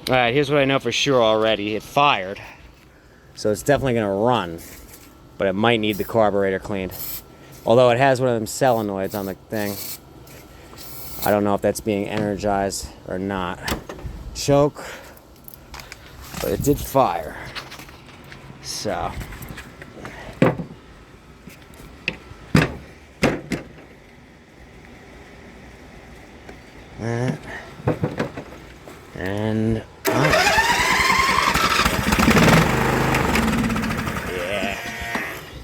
Alright, here's what I know for sure already. It fired. So it's definitely going to run. But it might need the carburetor cleaned. Although it has one of them solenoids on the thing. I don't know if that's being energized or not. Choke. But it did fire. So. That. And. Yeah.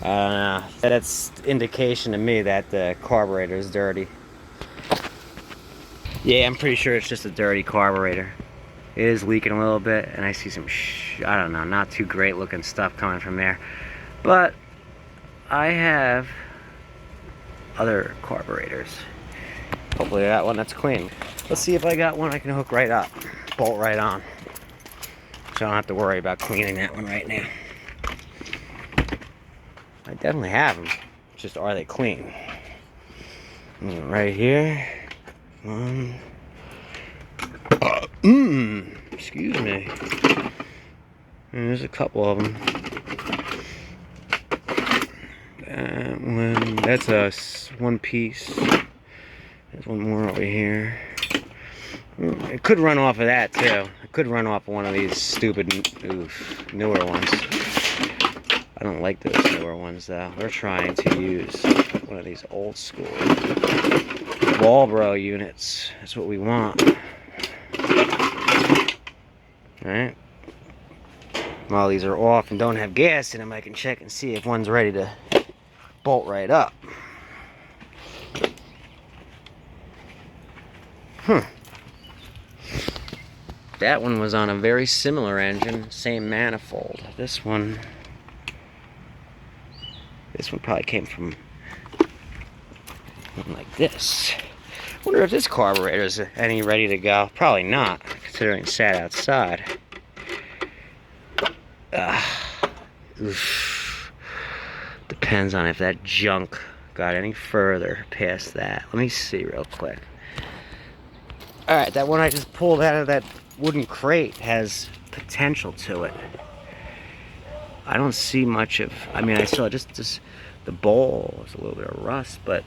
I don't know. That's indication to me that the carburetor is dirty. Yeah, I'm pretty sure it's just a dirty carburetor. It is leaking a little bit, and I see some I don't know, not too great looking stuff coming from there. But I have other carburetors. Hopefully I got one that's clean. Let's see if I got one I can hook right up, bolt right on. So I don't have to worry about cleaning that one right now. I definitely have them. Just are they clean? Right here. Excuse me. And there's a couple of them. That's a one piece. There's one more over here. It could run off of that too. It could run off of one of these stupid, newer ones. I don't like those newer ones though. We're trying to use one of these old school Marlboro units. That's what we want. Alright. While these are off and don't have gas in them, I can check and see if one's ready to bolt right up. That one was on a very similar engine, same manifold. This one probably came from one like this. Wonder if this carburetor is any ready to go. Probably not, considering it sat outside. Depends on if that junk got any further past that. Let me see real quick. Alright, that one I just pulled out of that wooden crate has potential to it. I don't see much of, I mean, I saw just the bowl is a little bit of rust, but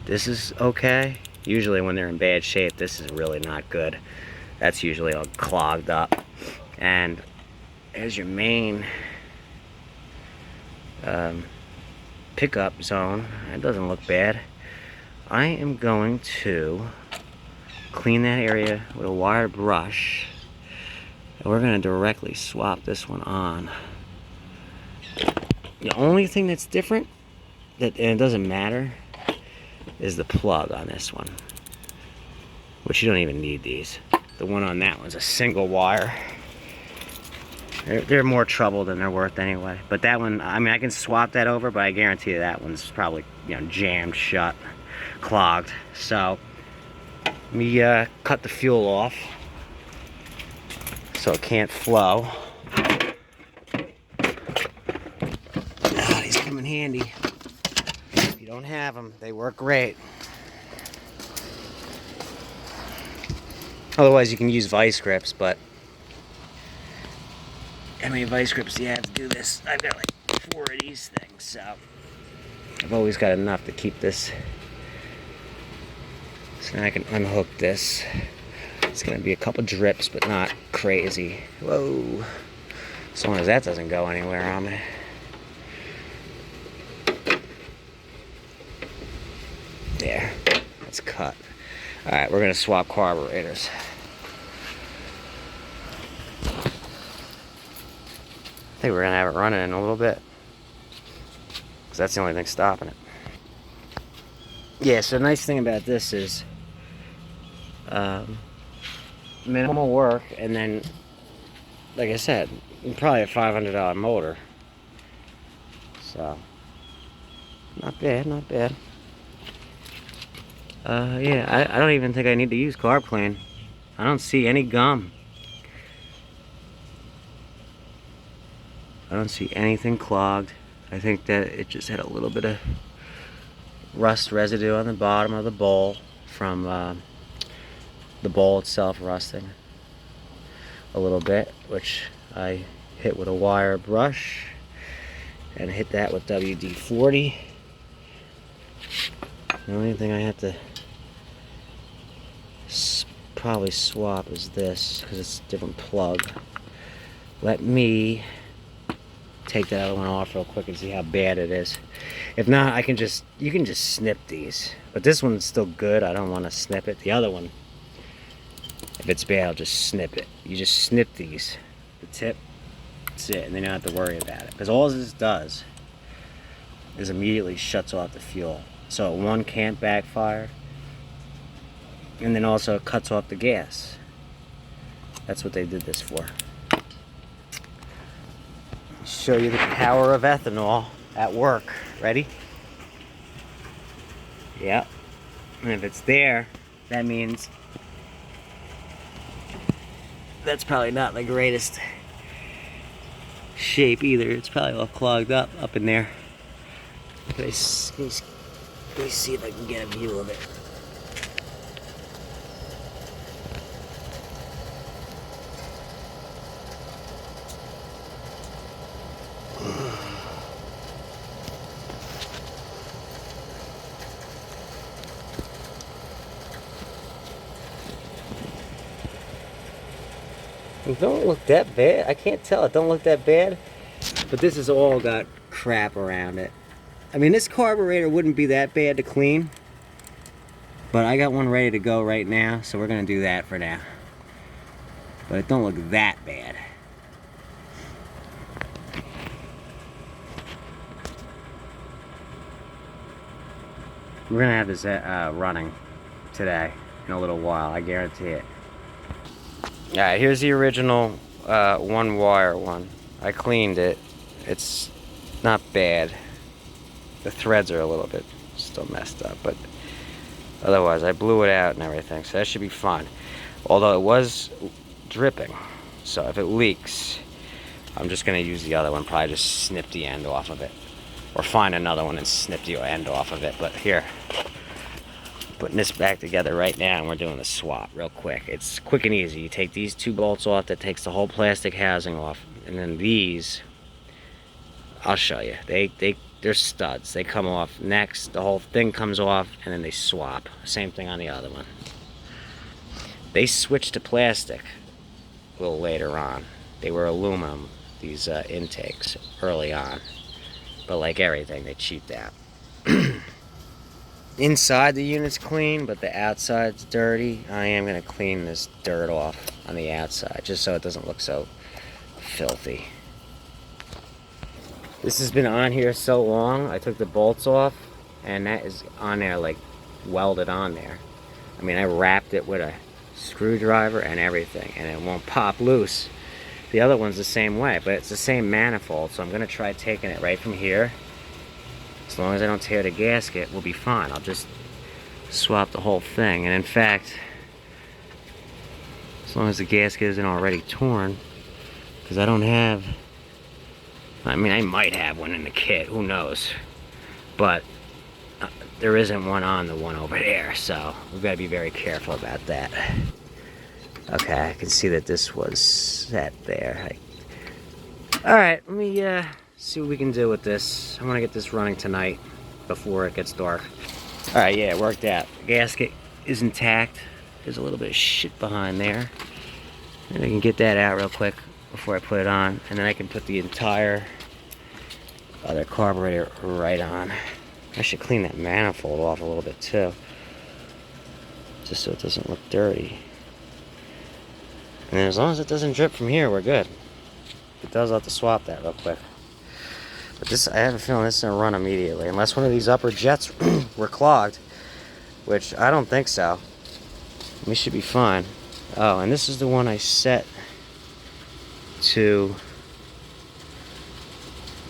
this is okay. Usually when they're in bad shape, this is really not good. That's usually all clogged up. And there's your main pickup zone. It doesn't look bad. I am going to clean that area with a wire brush, and we're going to directly swap this one on. The only thing that's different, and it doesn't matter, is the plug on this one, which you don't even need these. The one on that one's a single wire. They're more trouble than they're worth anyway. But that one, I mean, I can swap that over, but I guarantee you that one's probably, jammed shut, clogged. So let me cut the fuel off so it can't flow. These come in handy. If you don't have them, they work great. Otherwise, you can use vice grips, but how many vice grips do you have to do this? I've got like 4 of these things, so I've always got enough to keep this. So now I can unhook this. It's gonna be a couple drips, but not crazy. Whoa. As long as that doesn't go anywhere on me. There, that's cut. All right, we're gonna swap carburetors. I think we're gonna have it running in a little bit, because that's the only thing stopping it. Yeah, so the nice thing about this is minimal work, and then, like I said, probably a $500 motor. So, not bad, not bad. Yeah, I don't even think I need to use carb clean. I don't see any gum. I don't see anything clogged. I think that it just had a little bit of rust residue on the bottom of the bowl from the bowl itself rusting. a little bit, which I hit with a wire brush and hit that with WD-40. The only thing I have to probably swap is this, because it's a different plug. Let me take that other one off real quick and see how bad it is. If not, you can just snip these. But this one's still good. I don't want to snip it. The other one, if it's bad, I'll just snip it. You just snip these, the tip, that's it, and then you don't have to worry about it. Because all this does is immediately shuts off the fuel. So one can't backfire, and then also it cuts off the gas. That's what they did this for. Show you the power of ethanol at work. Ready? Yep. And if it's there, that means that's probably not the greatest shape either. It's probably all clogged up in there. Let me see if I can get a view of it. It don't look that bad. I can't tell. It don't look that bad. But this has all got crap around it. I mean, this carburetor wouldn't be that bad to clean. But I got one ready to go right now, so we're going to do that for now. But it don't look that bad. We're going to have this running today in a little while. I guarantee it. Alright, here's the original one wire one. I cleaned it. It's not bad. The threads are a little bit still messed up, but otherwise I blew it out and everything, so that should be fine. Although it was dripping, so if it leaks, I'm just going to use the other one, probably just snip the end off of it. Or find another one and snip the end off of it. But here, putting this back together right now, and we're doing the swap real quick. It's quick and easy. You take these two bolts off, that takes the whole plastic housing off, and then these, I'll show you. They're studs. They come off next, the whole thing comes off, and then they swap. Same thing on the other one. They switched to plastic a little later on. They were aluminum, these intakes, early on. But like everything, they cheaped out. Inside the unit's clean, but the outside's dirty. I am going to clean this dirt off on the outside, just so it doesn't look so filthy. This has been on here so long, I took the bolts off, and that is on there, like, welded on there. I mean, I wrapped it with a screwdriver and everything, and it won't pop loose. The other one's the same way, but it's the same manifold, so I'm going to try taking it right from here. As long as I don't tear the gasket, we'll be fine. I'll just swap the whole thing. And in fact, as long as the gasket isn't already torn, because I don't have, I mean, I might have one in the kit, who knows. But there isn't one on the one over there, so we've got to be very careful about that. Okay, I can see that this was set there. Alright, let me see what we can do with this. I want to get this running tonight before it gets dark. Alright, yeah, it worked out. The gasket is intact. There's a little bit of shit behind there. And I can get that out real quick before I put it on. And then I can put the entire other carburetor right on. I should clean that manifold off a little bit too, just so it doesn't look dirty. And as long as it doesn't drip from here, we're good. If it does, I'll have to swap that real quick. But this, I have a feeling this is going to run immediately. Unless one of these upper jets were clogged. Which, I don't think so. We should be fine. Oh, and this is the one I set to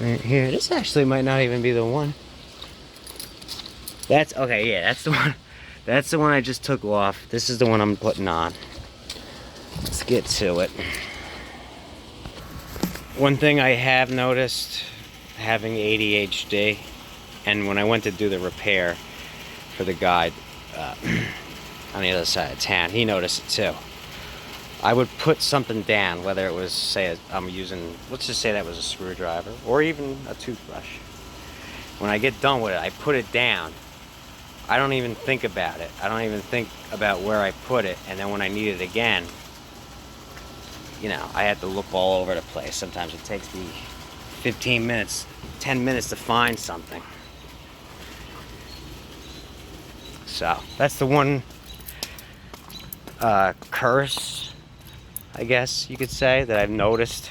right here. This actually might not even be the one. That's, okay, yeah, that's the one. That's the one I just took off. This is the one I'm putting on. Let's get to it. One thing I have noticed, having ADHD, and when I went to do the repair for the guy on the other side of town, he noticed it too. I would put something down, whether it was, say, I'm using, let's just say that was a screwdriver, or even a toothbrush. When I get done with it, I put it down. I don't even think about it. I don't even think about where I put it. And then when I need it again, you know, I have to look all over the place. Sometimes it takes me 15 minutes, 10 minutes to find something. So that's the one curse, I guess you could say, that I've noticed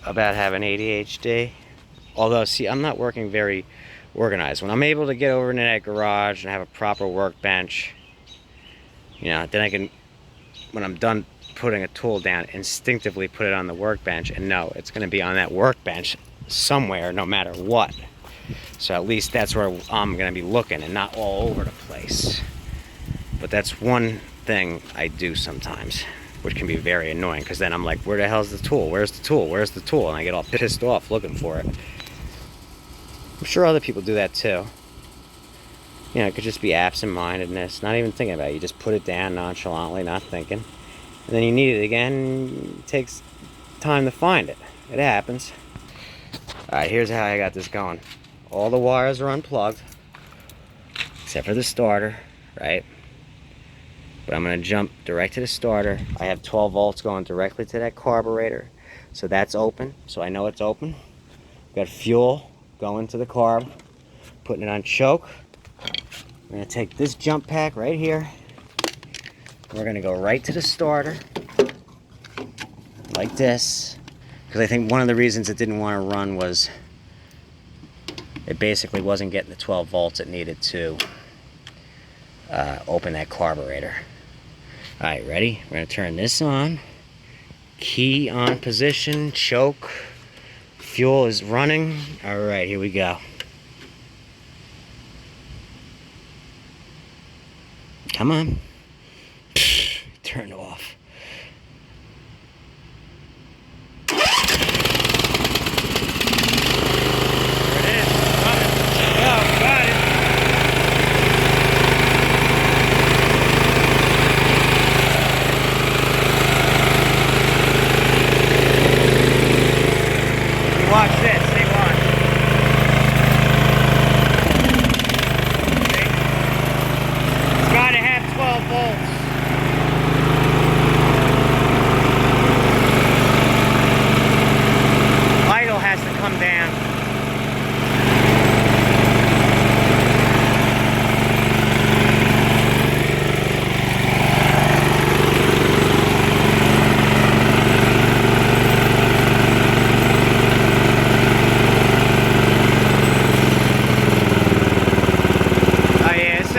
about having ADHD. Although, see, I'm not working very organized. When I'm able to get over into that garage and have a proper workbench, you know, then I can, when I'm done putting a tool down, instinctively put it on the workbench and know it's going to be on that workbench somewhere, no matter what. So at least that's where I'm going to be looking and not all over the place. But that's one thing I do sometimes, which can be very annoying, because then I'm like, where the hell's the tool? Where's the tool? Where's the tool? And I get all pissed off looking for it. I'm sure other people do that too. You know, it could just be absent-mindedness, not even thinking about it. You just put it down nonchalantly, not thinking. And then you need it again, it takes time to find it. It happens. Alright, here's how I got this going. All the wires are unplugged, except for the starter, right? But I'm going to jump direct to the starter. I have 12 volts going directly to that carburetor. So that's open, so I know it's open. Got fuel going to the carb, putting it on choke. I'm going to take this jump pack right here. We're going to go right to the starter, like this. Because I think one of the reasons it didn't want to run was it basically wasn't getting the 12 volts it needed to open that carburetor. Alright, ready? We're going to turn this on. Key on position, choke. Fuel is running. Alright, here we go. Come on. Turn off. There it is. Running. Oh, got it. Watch this. See, watch. See? It's got to have 12 volts. Idle has to come down.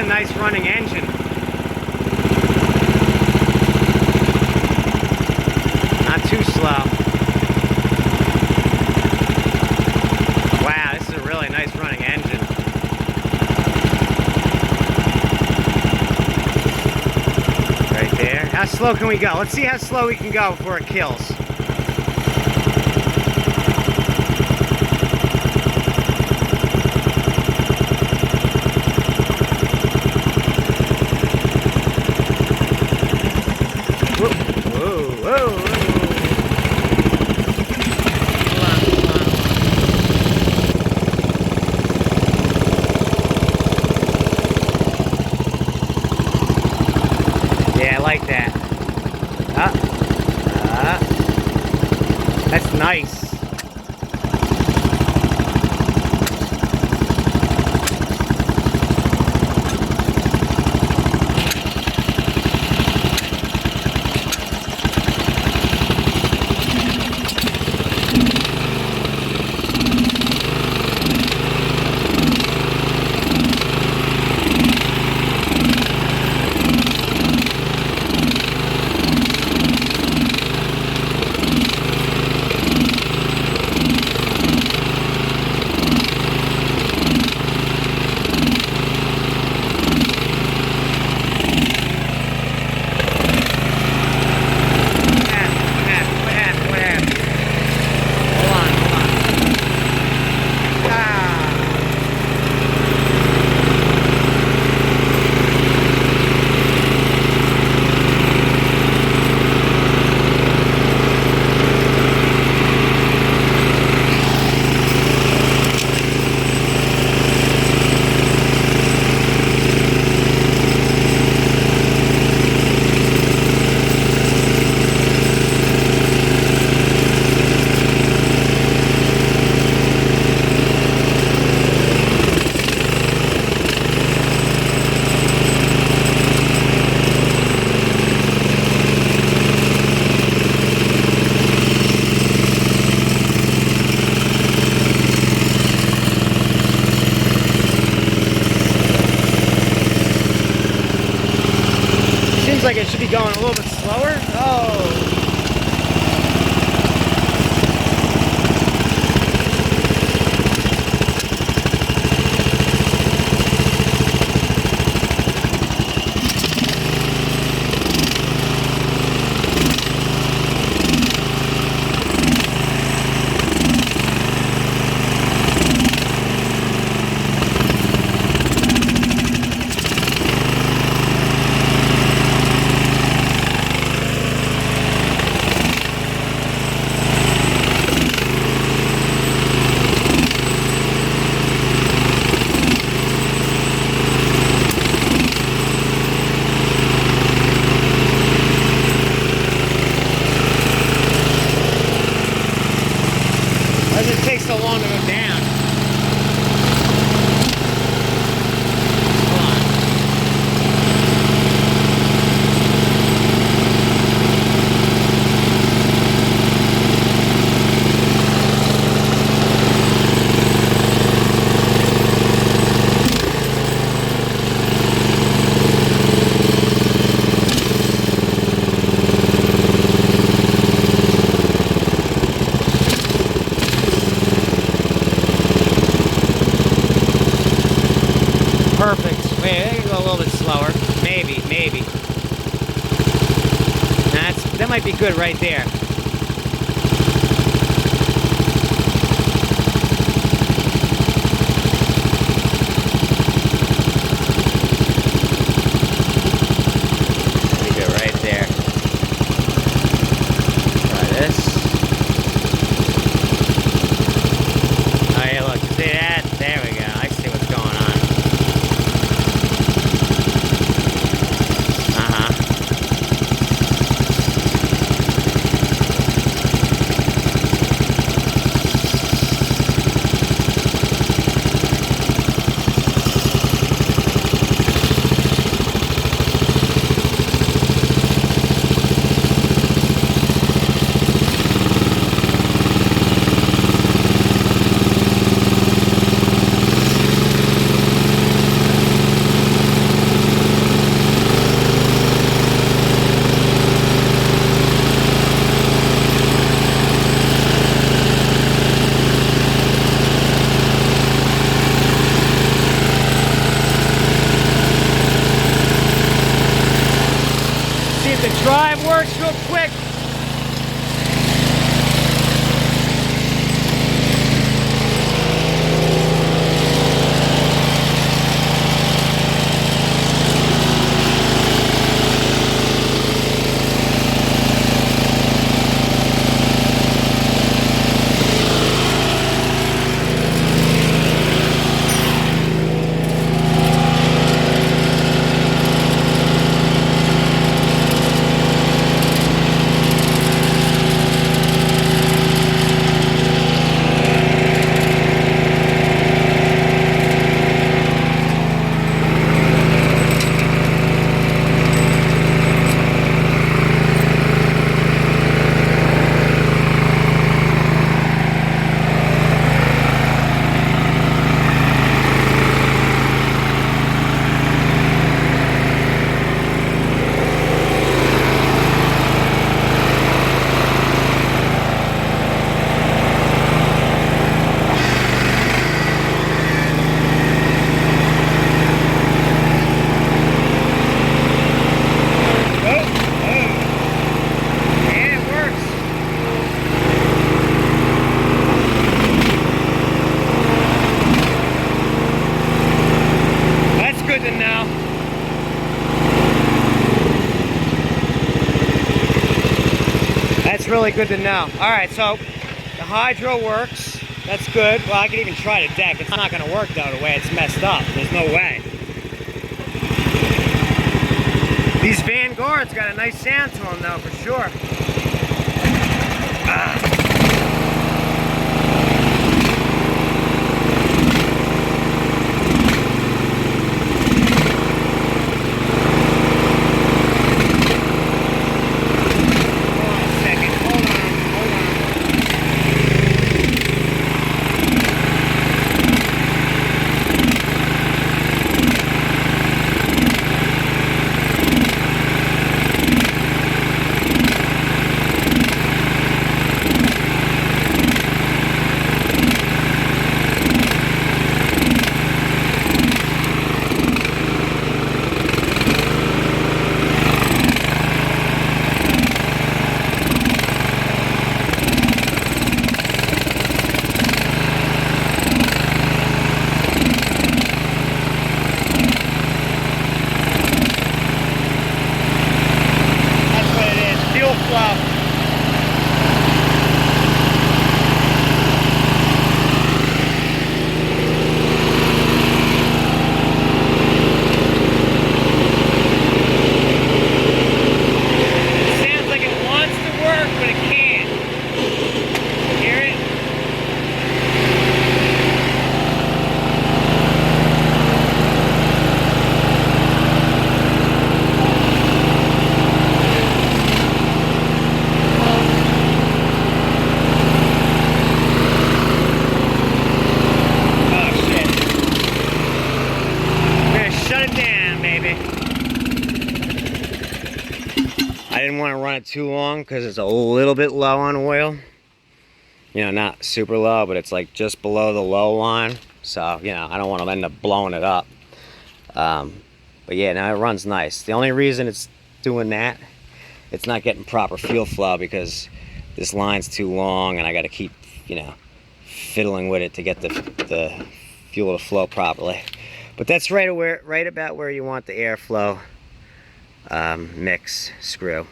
Nice running engine. Not too slow. Wow, this is a really nice running engine. Right there. How slow can we go? Let's see how slow we can go before it kills. Yeah, I like that. That's nice. like it should be going a little bit slower. Oh. It takes so long to go down. Hold on. Perfect. Wait, I can go a little bit slower. Maybe. That might be good right there. Pretty good right there. Try this. Oh yeah, look, you see that? There we go. I see what's going on. See if the drive works real quick. That's really good to know. All right, so the hydro works. That's good. Well, I could even try the deck. It's not going to work, though, the way it's messed up. There's no way. These Vanguards got a nice sound to them, though, for sure. it too long because it's a little bit low on oil. You know, not super low, but it's like just below the low line. So, you know, I don't want to end up blowing it up. But yeah, now it runs nice. The only reason it's doing that, it's not getting proper fuel flow because this line's too long and I got to keep, you know, fiddling with it to get the fuel to flow properly. But that's right about where you want the airflow mix screw.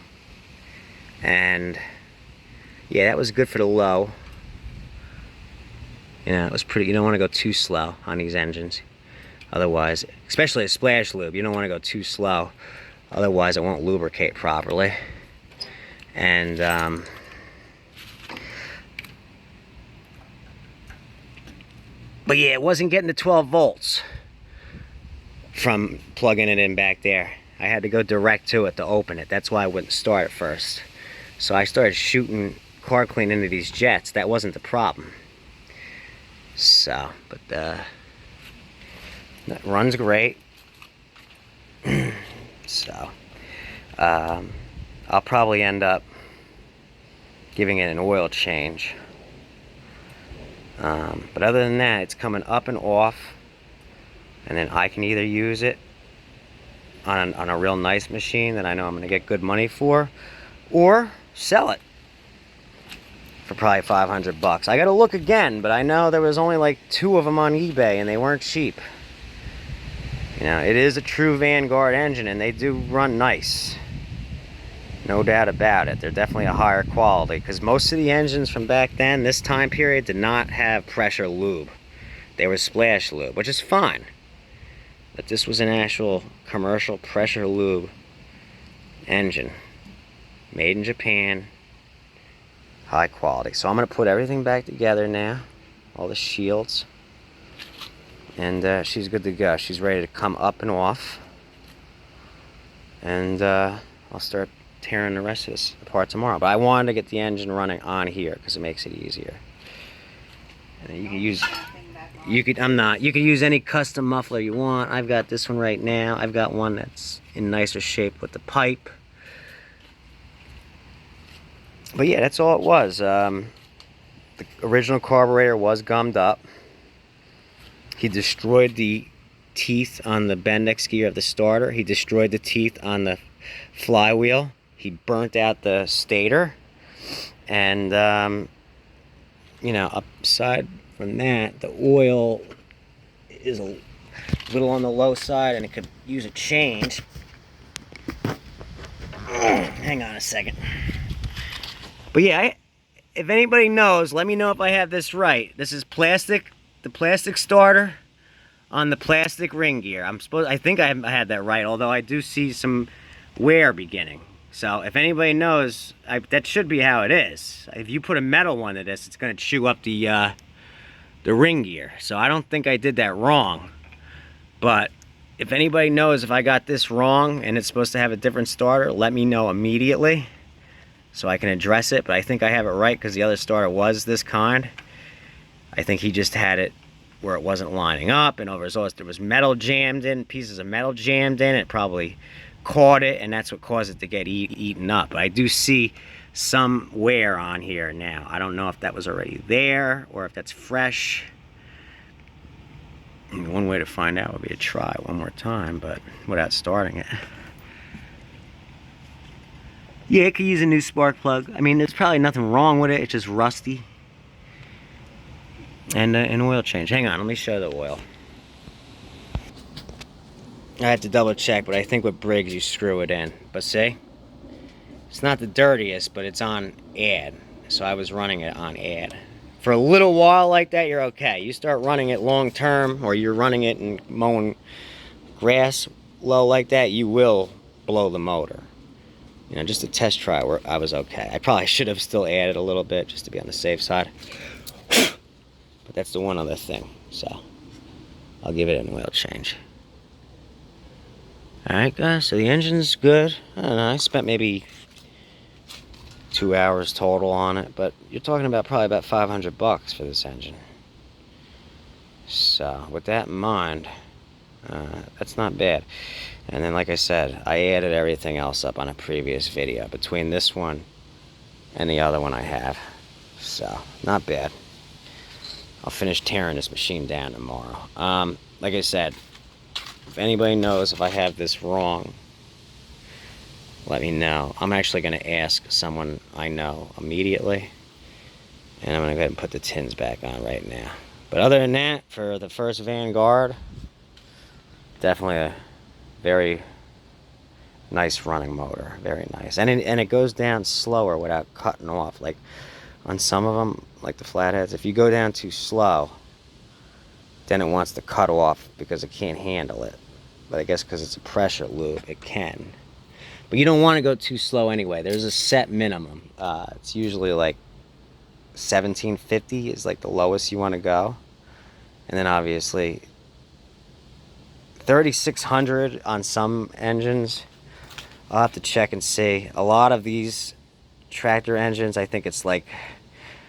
And yeah, that was good for the low. You know, it was pretty. You don't want to go too slow on these engines. Otherwise, especially a splash lube, you don't want to go too slow. Otherwise, it won't lubricate properly. And but yeah, it wasn't getting the 12 volts from plugging it in back there. I had to go direct to it to open it. That's why I wouldn't start at first. So I started shooting car clean into these jets. That wasn't the problem. So, but that runs great. So, I'll probably end up giving it an oil change. But other than that, it's coming up and off, and then I can either use it on a real nice machine that I know I'm going to get good money for, or sell it for probably 500 bucks. I got to look again, but I know there was only like 2 of them on eBay, and they weren't cheap. You know, it is a true Vanguard engine, and they do run nice. No doubt about it. They're definitely a higher quality, because most of the engines from back then, this time period, did not have pressure lube. They were splash lube, which is fine. But this was an actual commercial pressure lube engine. Made in Japan. High quality. So I'm going to put everything back together now. All the shields. And she's good to go. She's ready to come up and off. And I'll start tearing the rest of this apart tomorrow. But I wanted to get the engine running on here because it makes it easier. And you can use, you could use any custom muffler you want. I've got this one right now. I've got one that's in nicer shape with the pipe. But yeah, that's all it was. The original carburetor was gummed up. He destroyed the teeth on the Bendix gear of the starter. He destroyed the teeth on the flywheel. He burnt out the stator. And, you know, aside from that, the oil is a little on the low side and it could use a change. Hang on a second. But yeah, if anybody knows, let me know if I have this right. This is plastic, the plastic starter on the plastic ring gear. I think I had that right, although I do see some wear beginning. So if anybody knows, that should be how it is. If you put a metal one to this, it's going to chew up the ring gear. So I don't think I did that wrong. But if anybody knows if I got this wrong and it's supposed to have a different starter, let me know immediately so I can address it. But I think I have it right because the other starter was this kind. I think he just had it where it wasn't lining up, and there was metal jammed in, pieces of metal jammed in. It probably caught it, and that's what caused it to get eaten up. But I do see some wear on here now. I don't know if that was already there or if that's fresh. I mean, one way to find out would be to try one more time, but without starting it. Yeah, it could use a new spark plug. I mean, there's probably nothing wrong with it. It's just rusty. And an oil change. Hang on, let me show the oil. I had to double check, but I think with Briggs you screw it in. But see? It's not the dirtiest, but it's on add. So I was running it on add. For a little while like that, you're okay. You start running it long term, or you're running it and mowing grass low like that, you will blow the motor. You know, just a test try where I was okay. I probably should have still added a little bit just to be on the safe side. But that's the one other thing. So I'll give it an oil change. Alright guys, so the engine's good. I don't know, I spent maybe 2 hours total on it, but you're talking about probably about 500 bucks for this engine. So with that in mind, that's not bad. And then, like I said, I added everything else up on a previous video between this one and the other one I have. So, not bad. I'll finish tearing this machine down tomorrow. Like I said, if anybody knows if I have this wrong, let me know. I'm actually going to ask someone I know immediately. And I'm going to go ahead and put the tins back on right now. But other than that, for the first Vanguard, definitely a very nice running motor. Very nice. And it goes down slower without cutting off. Like on some of them, like the flatheads, if you go down too slow, then it wants to cut off because it can't handle it. But I guess because it's a pressure loop, it can. But you don't want to go too slow anyway. There's a set minimum. It's usually like 1750 is like the lowest you want to go. And then obviously 3600 on some engines. I'll have to check and see. A lot of these tractor engines, I think it's like,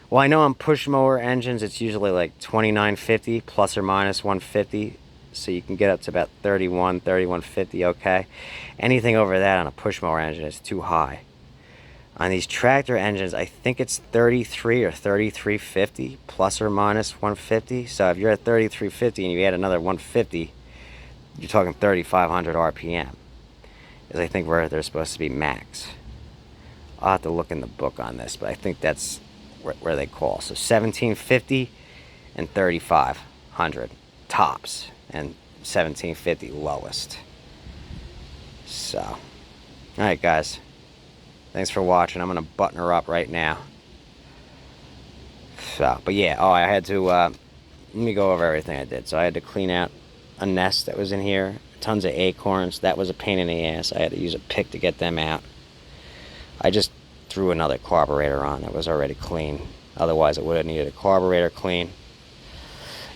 well, I know on push mower engines it's usually like 2950 plus or minus 150, so you can get up to about 3150. Okay, anything over that on a push mower engine is too high. On these tractor engines, I think it's 33 or 3350 plus or minus 150. So if you're at 3350 and you add another 150, you're talking 3500 RPM. Is I think where they're supposed to be max. I'll have to look in the book on this, but I think that's where they call. So 1750 and 3500 tops, and 1750 lowest. So, all right, guys. Thanks for watching. I'm gonna button her up right now. So, but yeah, I had to let me go over everything I did. So I had to clean out a nest that was in here, tons of acorns. That was a pain in the ass. I had to use a pick to get them out. I just threw another carburetor on that was already clean. Otherwise, it would have needed a carburetor clean.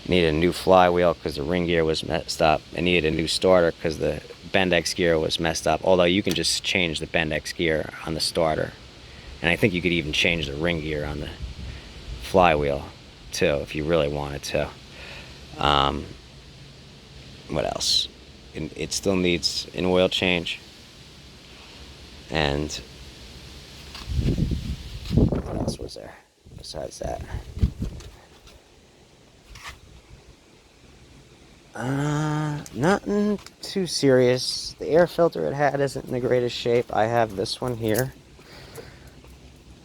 Needed a new flywheel because the ring gear was messed up. I needed a new starter because the Bendix gear was messed up. Although you can just change the Bendix gear on the starter. And I think you could even change the ring gear on the flywheel too if you really wanted to. What else? It still needs an oil change. And what else was there besides that? Nothing too serious. The air filter it had isn't in the greatest shape. I have this one here.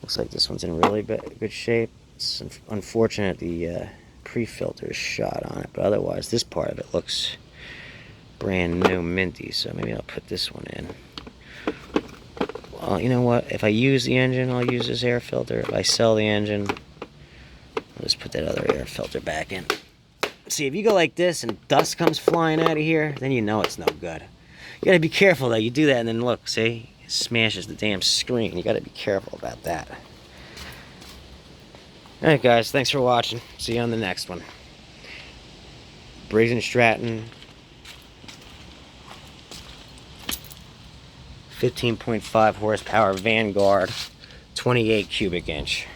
Looks like this one's in really good shape. It's unfortunate the pre-filter is shot on it, but otherwise this part of it looks brand new, minty. So maybe I'll put this one in. Well, you know what? If I use the engine, I'll use this air filter. If I sell the engine, I'll just put that other air filter back in. See, if you go like this and dust comes flying out of here, then you know it's no good. You gotta be careful though. You do that and then look, see? It smashes the damn screen. You gotta be careful about that. Alright guys, thanks for watching. See you on the next one. Briggs Stratton 15.5 horsepower Vanguard 28 cubic inch.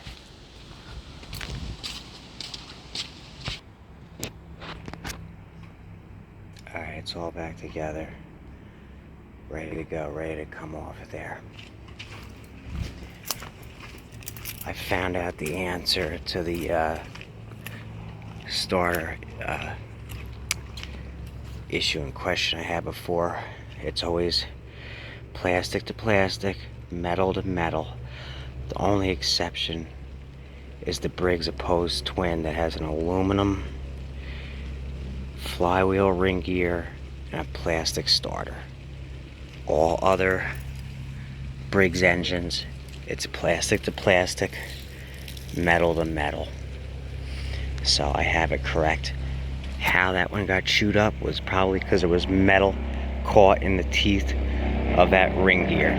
Alright, it's all back together. Ready to go, ready to come off of there. I found out the answer to the starter issue and question I had before. It's always plastic to plastic, metal to metal. The only exception is the Briggs Opposed Twin that has an aluminum flywheel ring gear and a plastic starter. All other Briggs engines, it's plastic to plastic, metal to metal. So I have it correct. How that one got chewed up was probably because there was metal caught in the teeth of that ring gear.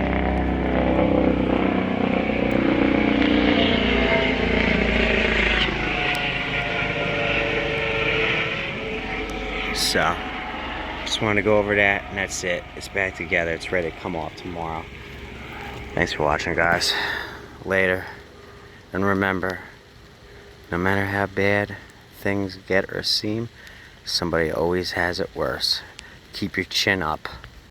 So, just wanted to go over that, and that's it. It's back together. It's ready to come off tomorrow. Thanks for watching, guys. Later. And remember, no matter how bad things get or seem, somebody always has it worse. Keep your chin up.